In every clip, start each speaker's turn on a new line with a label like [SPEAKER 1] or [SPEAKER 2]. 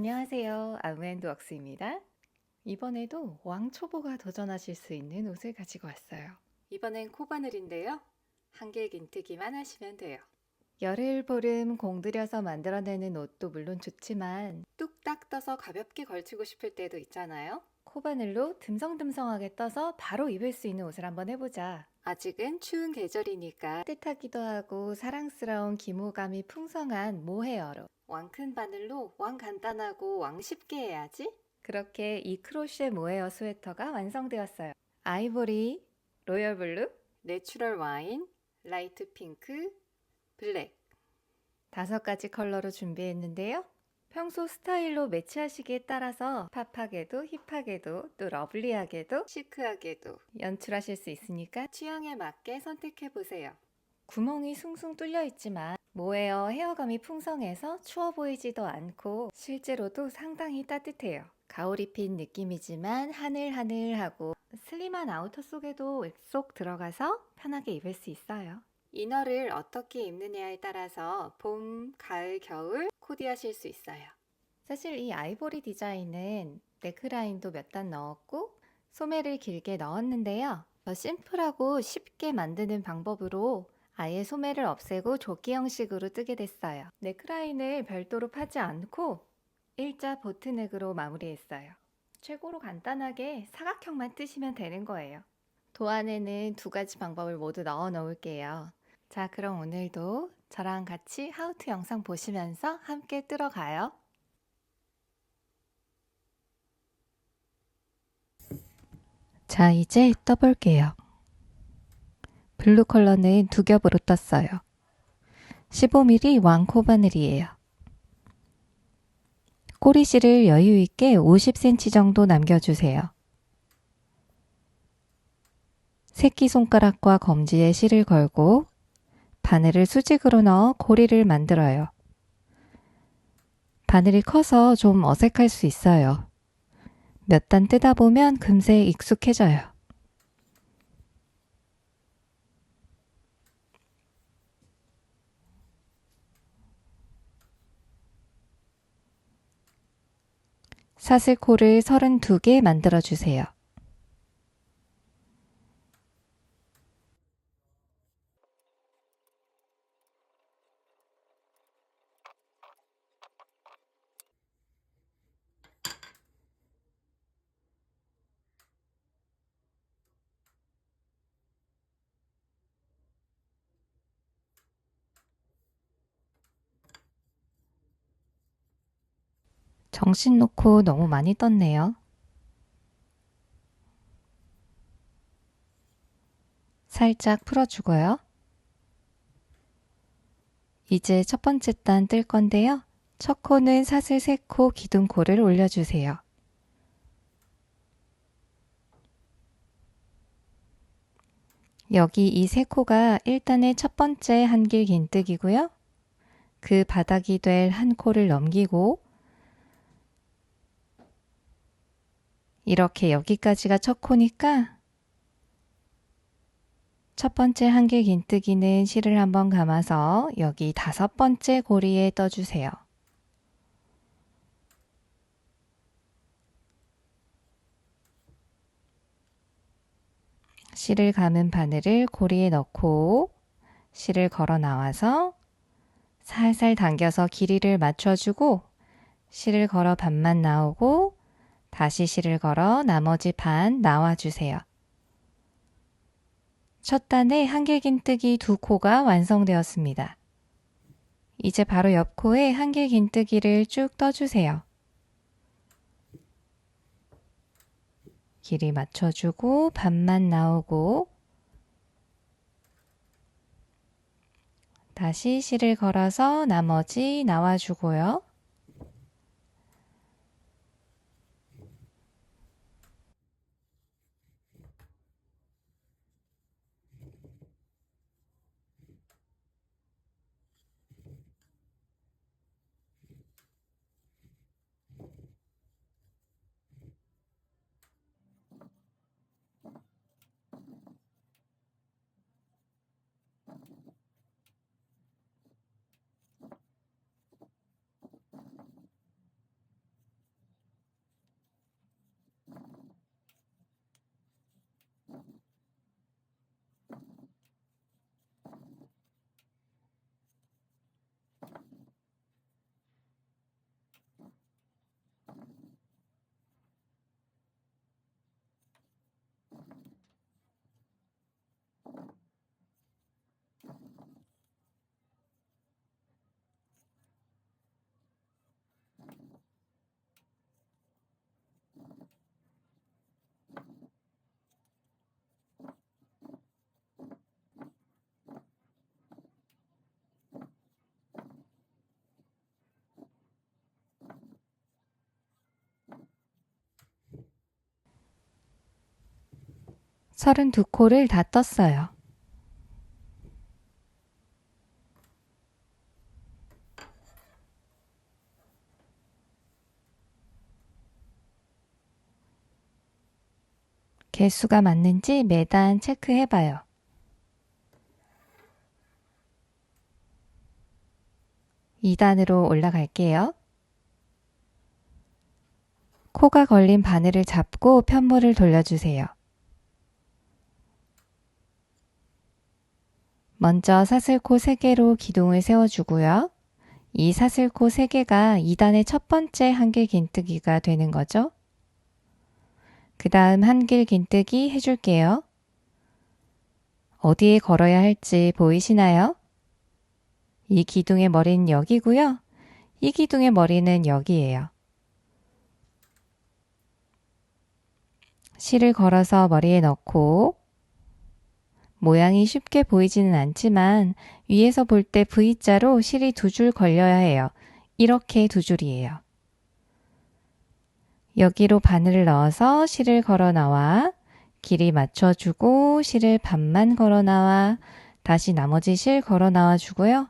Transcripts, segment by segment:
[SPEAKER 1] 안녕하세요. 아무앤드웍스입니다. 이번에도 왕초보가 도전하실 수 있는 옷을 가지고 왔어요. 이번엔 코바늘인데요. 한길 긴뜨기만 하시면 돼요. 열흘 보름 공들여서 만들어내는 옷도 물론 좋지만 뚝딱 떠서 가볍게 걸치고 싶을 때도 있잖아요. 코바늘로 듬성듬성하게 떠서 바로 입을 수 있는 옷을 한번 해보자. 아직은 추운 계절이니까 따뜻하기도 하고 사랑스러운 기모감이 풍성한 모헤어로 왕 큰 바늘로 왕 간단하고 왕 쉽게 해야지. 그렇게 이 크로셰 모헤어 스웨터가 완성되었어요. 아이보리, 로열 블루, 내추럴 와인, 라이트 핑크, 블랙 5가지 컬러로 준비했는데요. 평소 스타일로 매치하시기에 따라서 팝하게도 힙하게도 또 러블리하게도 시크하게도 연출하실 수 있으니까 취향에 맞게 선택해보세요. 구멍이 숭숭 뚫려 있지만 모헤어 헤어감이 풍성해서 추워 보이지도 않고 실제로도 상당히 따뜻해요. 가오리 핀 느낌이지만 하늘하늘하고 슬림한 아우터 속에도 쏙 들어가서 편하게 입을 수 있어요. 이너를 어떻게 입느냐에 따라서 봄, 가을, 겨울 코디하실 수 있어요. 사실 이 아이보리 디자인은 넥라인도 몇 단 넣었고 소매를 길게 넣었는데요. 더 심플하고 쉽게 만드는 방법으로 아예 소매를 없애고 조끼 형식으로 뜨게 됐어요. 넥라인을 별도로 파지 않고 일자 보트넥으로 마무리했어요. 최고로 간단하게 사각형만 뜨시면 되는 거예요. 도안에는 2가지 방법을 모두 넣어 놓을게요. 자, 그럼 오늘도 저랑 같이 하우투 영상 보시면서 함께 뜰어가요. 자, 이제 떠볼게요. 블루 컬러는 2겹으로 떴어요. 15mm 왕코바늘이에요. 꼬리실을 여유있게 50cm 정도 남겨주세요. 새끼손가락과 검지에 실을 걸고 바늘을 수직으로 넣어 고리를 만들어요. 바늘이 커서 좀 어색할 수 있어요. 몇 단 뜨다 보면 금세 익숙해져요. 사슬코를 32개 만들어주세요. 정신 놓고 너무 많이 떴네요. 살짝 풀어주고요. 이제 첫 번째 단 뜰 건데요. 첫 코는 사슬 3코 기둥코를 올려주세요. 여기 이 3코가 1단의 첫 번째 한길 긴뜨기고요. 그 바닥이 될 한 코를 넘기고 이렇게 여기까지가 첫 코니까 첫 번째 한길 긴뜨기는 실을 한번 감아서 여기 5번째 고리에 떠주세요. 실을 감은 바늘을 고리에 넣고 실을 걸어 나와서 살살 당겨서 길이를 맞춰주고 실을 걸어 반만 나오고 다시 실을 걸어 나머지 반 나와주세요. 첫 단에 한길 긴뜨기 2코가 완성되었습니다. 이제 바로 옆 코에 한길 긴뜨기를 쭉 떠주세요. 길이 맞춰주고 반만 나오고 다시 실을 걸어서 나머지 나와주고요. 32코를 다 떴어요. 개수가 맞는지 매단 체크해봐요. 이 단으로 올라갈게요. 코가 걸린 바늘을 잡고 편물을 돌려주세요. 먼저 사슬코 3개로 기둥을 세워주고요. 이 사슬코 3개가 2단의 첫 번째 한길 긴뜨기가 되는 거죠. 그 다음 한길 긴뜨기 해줄게요. 어디에 걸어야 할지 보이시나요? 이 기둥의 머리는 여기고요. 이 기둥의 머리는 여기예요. 실을 걸어서 머리에 넣고 모양이 쉽게 보이지는 않지만 위에서 볼 때 V자로 실이 2줄 걸려야 해요. 이렇게 2줄이에요. 여기로 바늘을 넣어서 실을 걸어 나와 길이 맞춰주고 실을 반만 걸어 나와 다시 나머지 실 걸어 나와 주고요.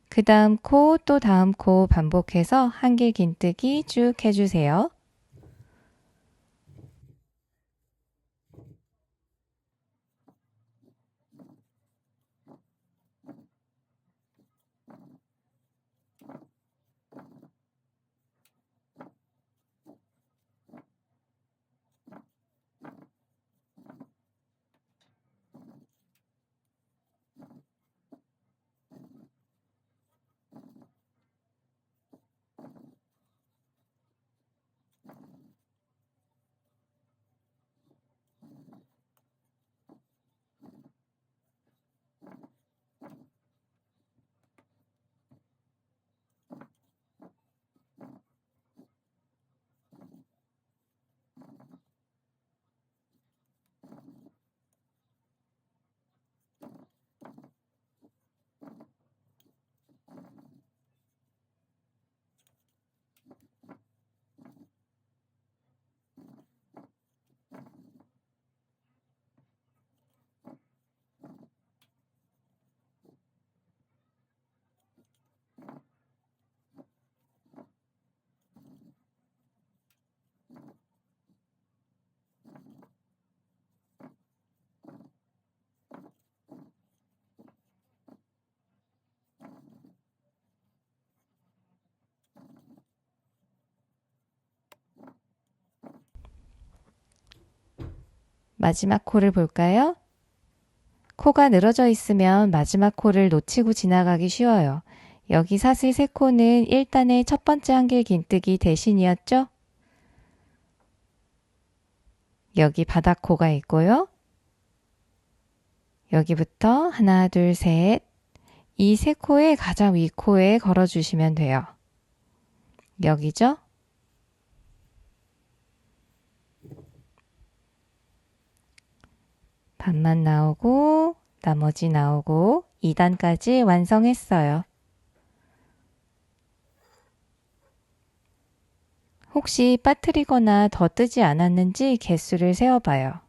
[SPEAKER 1] 그 다음 코 또 다음 코 반복해서 한길 긴뜨기 쭉 해주세요. 마지막 코를 볼까요? 코가 늘어져 있으면 마지막 코를 놓치고 지나가기 쉬워요. 여기 사슬 3코는 1단의 첫 번째 한길 긴뜨기 대신이었죠? 여기 바닥코가 있고요. 여기부터 하나, 둘, 셋. 이 3코의 가장 위 코에 걸어주시면 돼요. 여기죠? 반만 나오고 나머지 나오고 2단까지 완성했어요. 혹시 빠뜨리거나 더 뜨지 않았는지 개수를 세어봐요.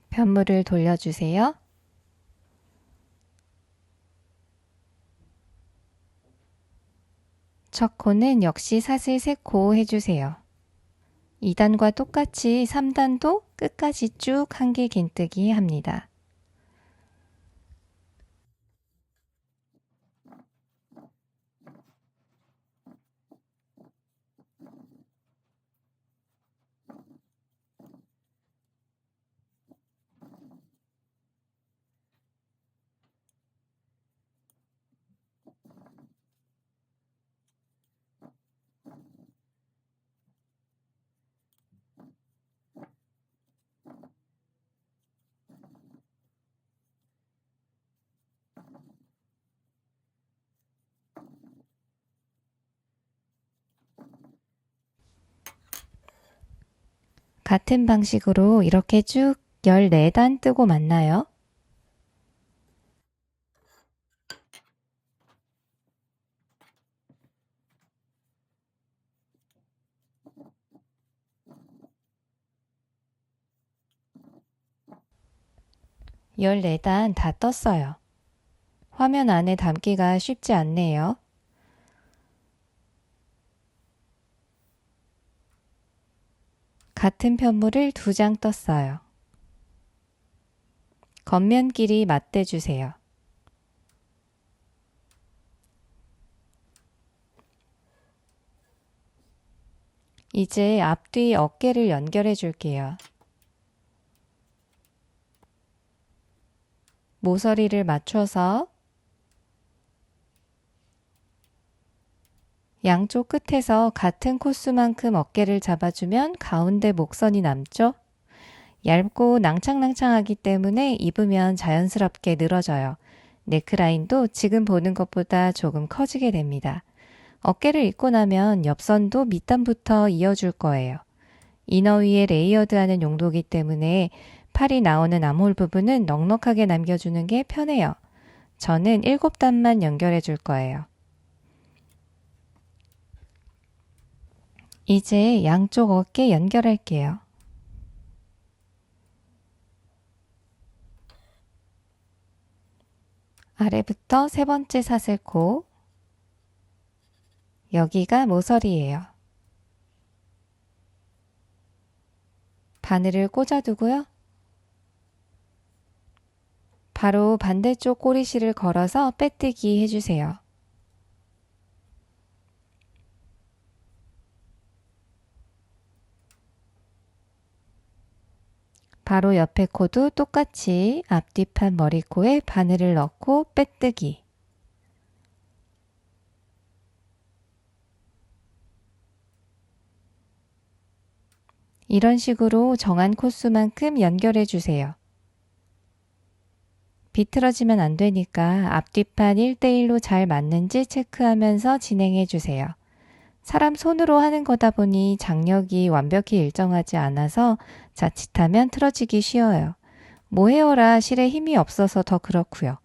[SPEAKER 1] 편물을 돌려주세요. 첫 코는 역시 사슬 3코 해주세요. 2단과 똑같이 3단도 끝까지 쭉 한길 긴뜨기 합니다. 같은 방식으로 이렇게 쭉 14단 뜨고 맞나요? 14단 다 떴어요. 화면 안에 담기가 쉽지 않네요. 같은 편물을 2장 떴어요. 겉면 길이 맞대주세요. 이제 앞뒤 어깨를 연결해 줄게요. 모서리를 맞춰서 양쪽 끝에서 같은 코수만큼 어깨를 잡아주면 가운데 목선이 남죠? 얇고 낭창낭창하기 때문에 입으면 자연스럽게 늘어져요. 네크라인도 지금 보는 것보다 조금 커지게 됩니다. 어깨를 입고 나면 옆선도 밑단부터 이어줄 거예요. 이너 위에 레이어드하는 용도이기 때문에 팔이 나오는 암홀 부분은 넉넉하게 남겨주는 게 편해요. 저는 7단만 연결해 줄 거예요. 이제 양쪽 어깨 연결할게요. 아래부터 3번째 사슬코, 여기가 모서리예요. 바늘을 꽂아두고요. 바로 반대쪽 꼬리실을 걸어서 빼뜨기 해주세요. 바로 옆에 코도 똑같이 앞뒤판 머리코에 바늘을 넣고 빼뜨기. 이런 식으로 정한 코수만큼 연결해 주세요. 비틀어지면 안 되니까 앞뒤판 1대1로 잘 맞는지 체크하면서 진행해 주세요. 사람 손으로 하는 거다 보니 장력이 완벽히 일정하지 않아서 자칫하면 틀어지기 쉬워요. 모헤어라 실에 힘이 없어서 더 그렇고요.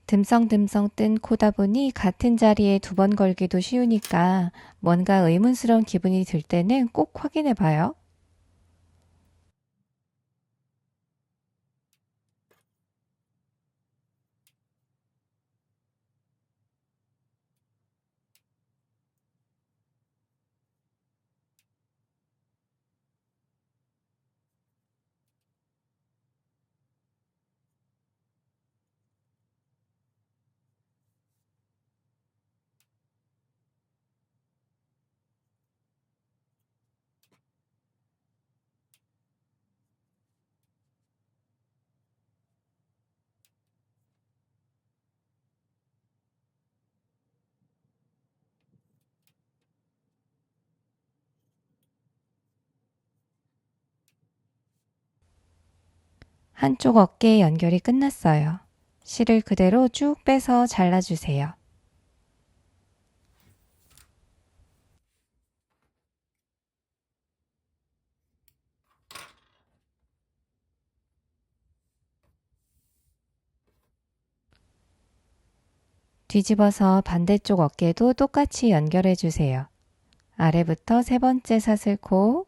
[SPEAKER 1] 듬성듬성 뜬 코다 보니 같은 자리에 2번 걸기도 쉬우니까 뭔가 의문스러운 기분이 들 때는 꼭 확인해 봐요. 한쪽 어깨 연결이 끝났어요. 실을 그대로 쭉 빼서 잘라주세요. 뒤집어서 반대쪽 어깨도 똑같이 연결해 주세요. 아래부터 3번째 사슬코,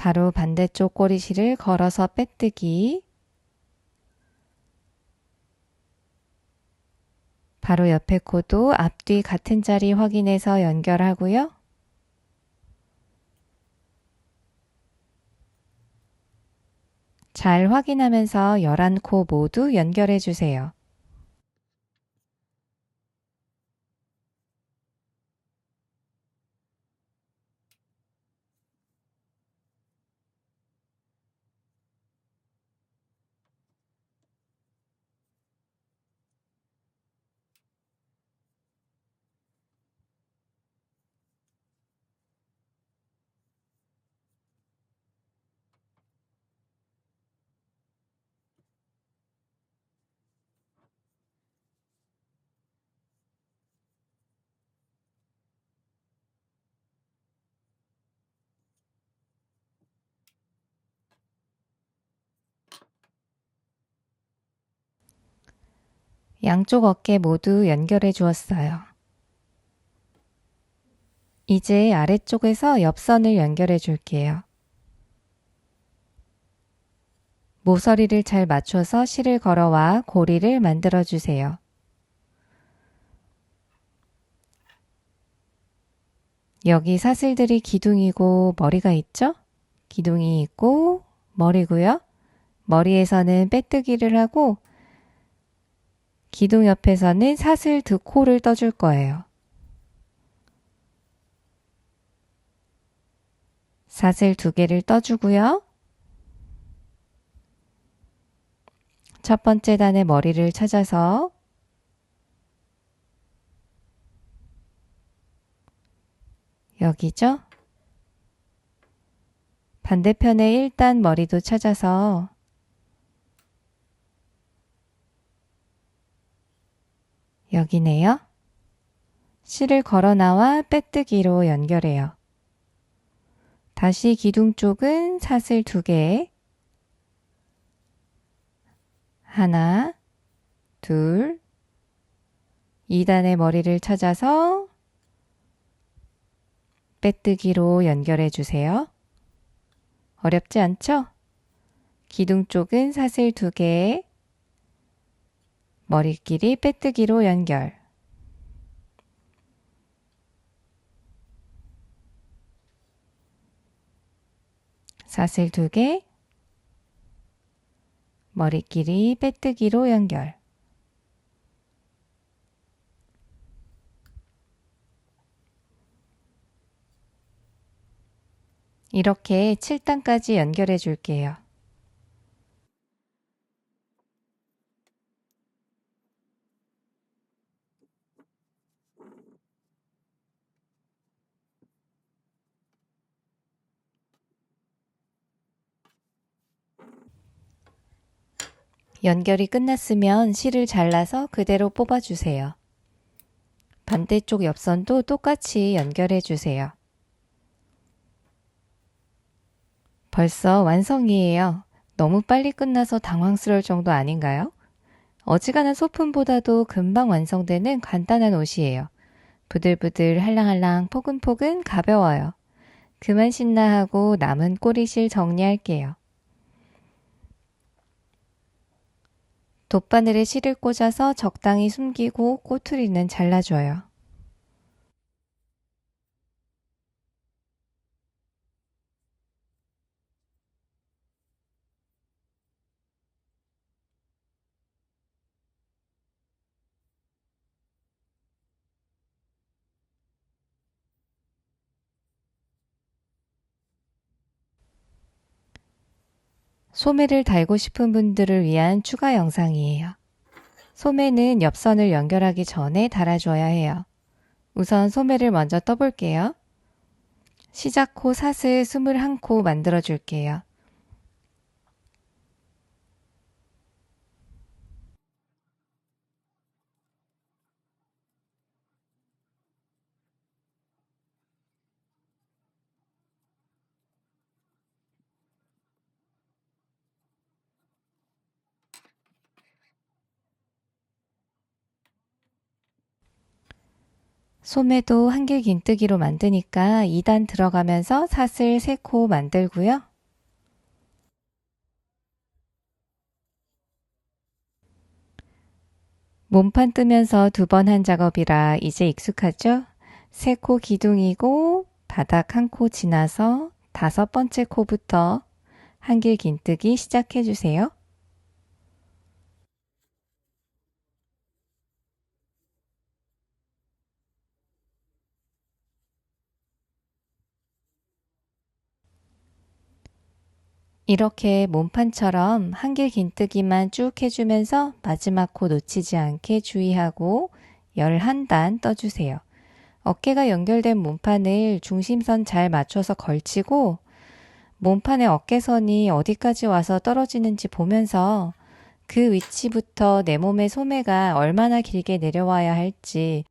[SPEAKER 1] 바로 반대쪽 꼬리실을 걸어서 빼뜨기, 바로 옆에 코도 앞뒤 같은 자리 확인해서 연결하고요. 잘 확인하면서 11코 모두 연결해 주세요. 양쪽 어깨 모두 연결해 주었어요. 이제 아래쪽에서 옆선을 연결해 줄게요. 모서리를 잘 맞춰서 실을 걸어와 고리를 만들어 주세요. 여기 사슬들이 기둥이고 머리가 있죠? 기둥이 있고 머리고요. 머리에서는 빼뜨기를 하고 기둥 옆에서는 사슬 두 코를 떠줄 거예요. 사슬 두 개를 떠주고요. 첫 번째 단의 머리를 찾아서 여기죠? 반대편의 1단 머리도 찾아서 여기네요. 실을 걸어 나와 빼뜨기로 연결해요. 다시 기둥 쪽은 사슬 2개, 하나, 둘, 2단의 머리를 찾아서 빼뜨기로 연결해 주세요. 어렵지 않죠? 기둥 쪽은 사슬 2개, 머리끼리 빼뜨기로 연결. 사슬 2개, 머리끼리 빼뜨기로 연결. 이렇게 7단까지 연결해 줄게요. 연결이 끝났으면 실을 잘라서 그대로 뽑아주세요. 반대쪽 옆선도 똑같이 연결해 주세요. 벌써 완성이에요. 너무 빨리 끝나서 당황스러울 정도 아닌가요? 어지간한 소품보다도 금방 완성되는 간단한 옷이에요. 부들부들 할랑할랑 포근포근 가벼워요. 그만 신나 하고 남은 꼬리실 정리할게요. 돗바늘에 실을 꽂아서 적당히 숨기고 꼬투리는 잘라줘요. 소매를 달고 싶은 분들을 위한 추가 영상이에요. 소매는 옆선을 연결하기 전에 달아줘야 해요. 우선 소매를 먼저 떠볼게요. 시작코 사슬 21코 만들어 줄게요. 소매도 한길 긴뜨기로 만드니까 2단 들어가면서 사슬 3코 만들고요. 몸판 뜨면서 2번 한 작업이라 이제 익숙하죠? 3코 기둥이고 바닥 1코 지나서 5번째 코부터 한길 긴뜨기 시작해 주세요. 이렇게 몸판처럼 한길 긴뜨기만 쭉 해주면서 마지막 코 놓치지 않게 주의하고 11단 떠주세요. 어깨가 연결된 몸판을 중심선 잘 맞춰서 걸치고 몸판의 어깨선이 어디까지 와서 떨어지는지 보면서 그 위치부터 내 몸의 소매가 얼마나 길게 내려와야 할지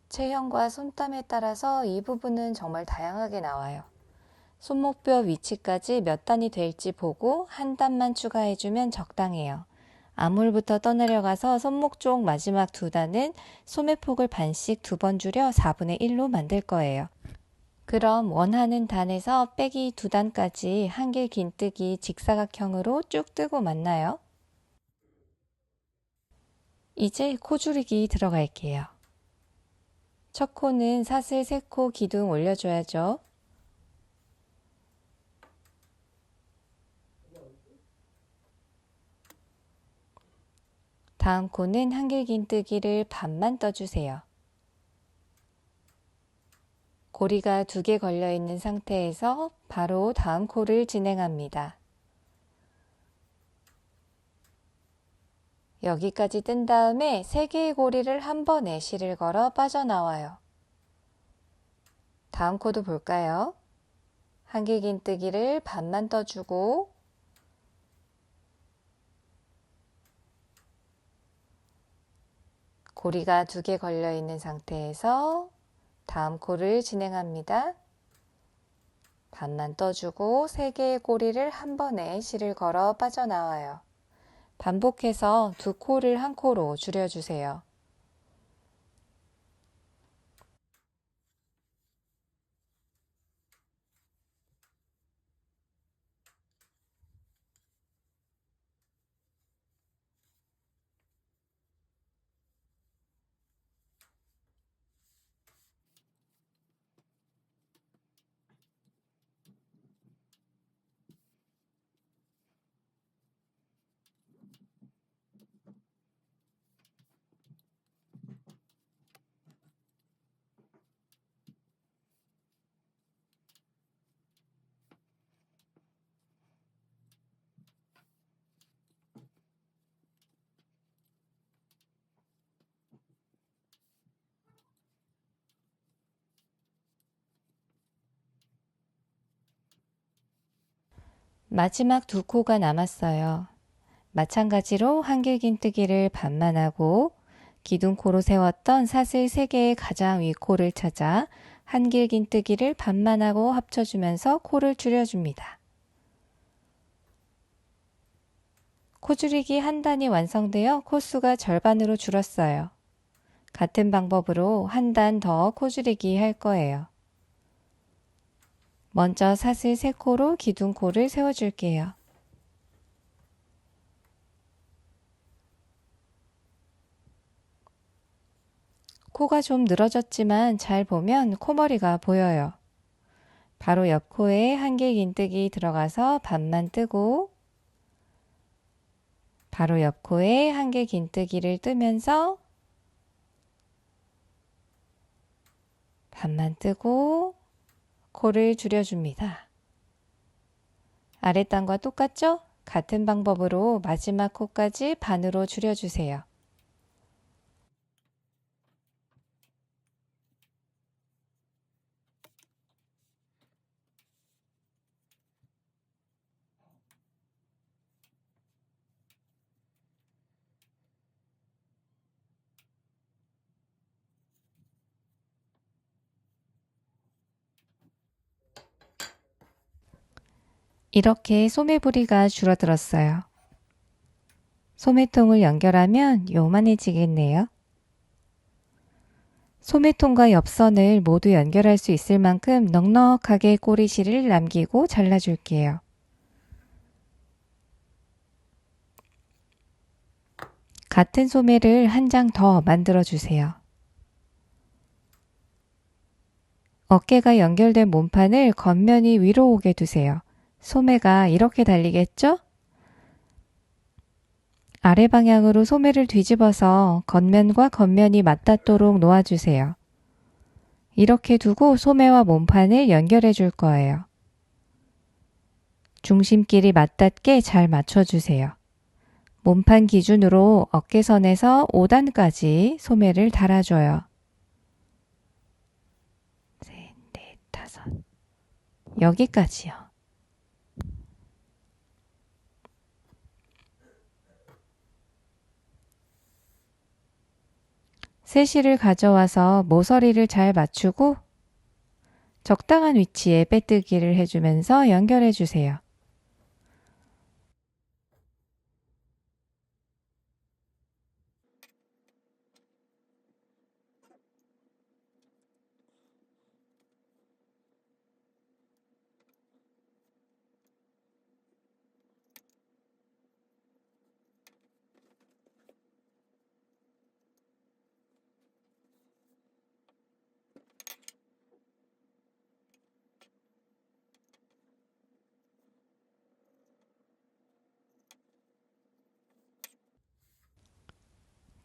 [SPEAKER 1] 체형과 손땀에 따라서 이 부분은 정말 다양하게 나와요. 손목뼈 위치까지 몇 단이 될지 보고 한 단만 추가해주면 적당해요. 암홀부터 떠내려가서 손목 쪽 마지막 두 단은 소매폭을 반씩 2번 줄여 4분의 1로 만들 거예요. 그럼 원하는 단에서 빼기 2단까지 한길 긴뜨기 직사각형으로 쭉 뜨고 맞나요? 이제 코줄이기 들어갈게요. 첫 코는 사슬 3코 기둥 올려줘야죠. 다음 코는 한길 긴뜨기를 반만 떠주세요. 고리가 2개 걸려 있는 상태에서 바로 다음 코를 진행합니다. 여기까지 뜬 다음에 3개의 고리를 한 번에 실을 걸어 빠져나와요. 다음 코도 볼까요? 한길 긴뜨기를 반만 떠주고 고리가 2개 걸려 있는 상태에서 다음 코를 진행합니다. 반만 떠주고 3개의 고리를 한 번에 실을 걸어 빠져나와요. 반복해서 2코를 한 코로 줄여주세요. 마지막 2코가 남았어요. 마찬가지로 한길 긴뜨기를 반만 하고 기둥코로 세웠던 사슬 3개의 가장 위 코를 찾아 한길 긴뜨기를 반만 하고 합쳐주면서 코를 줄여줍니다. 코줄이기 한 단이 완성되어 코수가 절반으로 줄었어요. 같은 방법으로 한 단 더 코줄이기 할 거예요. 먼저 사슬 3코로 기둥코를 세워줄게요. 코가 좀 늘어졌지만 잘 보면 코머리가 보여요. 바로 옆 코에 한길 긴뜨기 들어가서 반만 뜨고 바로 옆 코에 한길 긴뜨기를 뜨면서 반만 뜨고 코를 줄여줍니다. 아랫단과 똑같죠? 같은 방법으로 마지막 코까지 반으로 줄여주세요. 이렇게 소매부리가 줄어들었어요. 소매통을 연결하면 요만해지겠네요. 소매통과 옆선을 모두 연결할 수 있을 만큼 넉넉하게 꼬리실을 남기고 잘라줄게요. 같은 소매를 한 장 더 만들어주세요. 어깨가 연결된 몸판을 겉면이 위로 오게 두세요. 소매가 이렇게 달리겠죠? 아래 방향으로 소매를 뒤집어서 겉면과 겉면이 맞닿도록 놓아주세요. 이렇게 두고 소매와 몸판을 연결해 줄 거예요. 중심끼리 맞닿게 잘 맞춰주세요. 몸판 기준으로 어깨선에서 5단까지 소매를 달아줘요. 셋, 넷, 다섯. 여기까지요. 세실을 가져와서 모서리를 잘 맞추고 적당한 위치에 빼뜨기를 해주면서 연결해 주세요.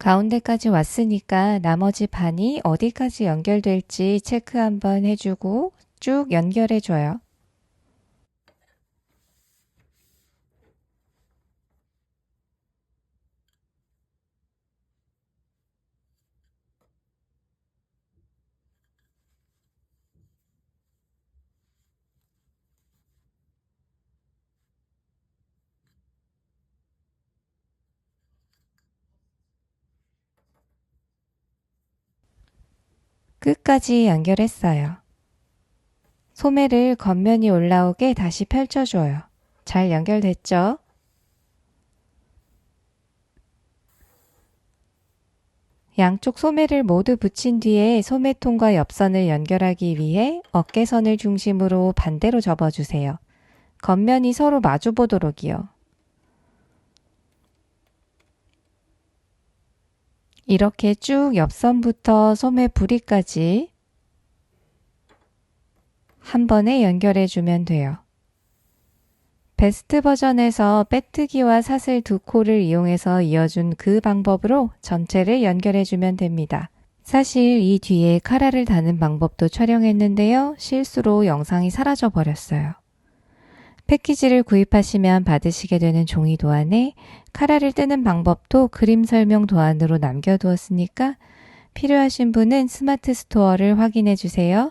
[SPEAKER 1] 가운데까지 왔으니까 나머지 반이 어디까지 연결될지 체크 한번 해주고 쭉 연결해줘요. 끝까지 연결했어요. 소매를 겉면이 올라오게 다시 펼쳐줘요. 잘 연결됐죠? 양쪽 소매를 모두 붙인 뒤에 소매통과 옆선을 연결하기 위해 어깨선을 중심으로 반대로 접어주세요. 겉면이 서로 마주 보도록이요. 이렇게 쭉 옆선부터 소매 부리까지 한 번에 연결해주면 돼요. 베스트 버전에서 빼뜨기와 사슬 두 코를 이용해서 이어준 그 방법으로 전체를 연결해주면 됩니다. 사실 이 뒤에 카라를 다는 방법도 촬영했는데요. 실수로 영상이 사라져 버렸어요. 패키지를 구입하시면 받으시게 되는 종이 도안에 카라를 뜨는 방법도 그림 설명 도안으로 남겨두었으니까 필요하신 분은 스마트 스토어를 확인해 주세요.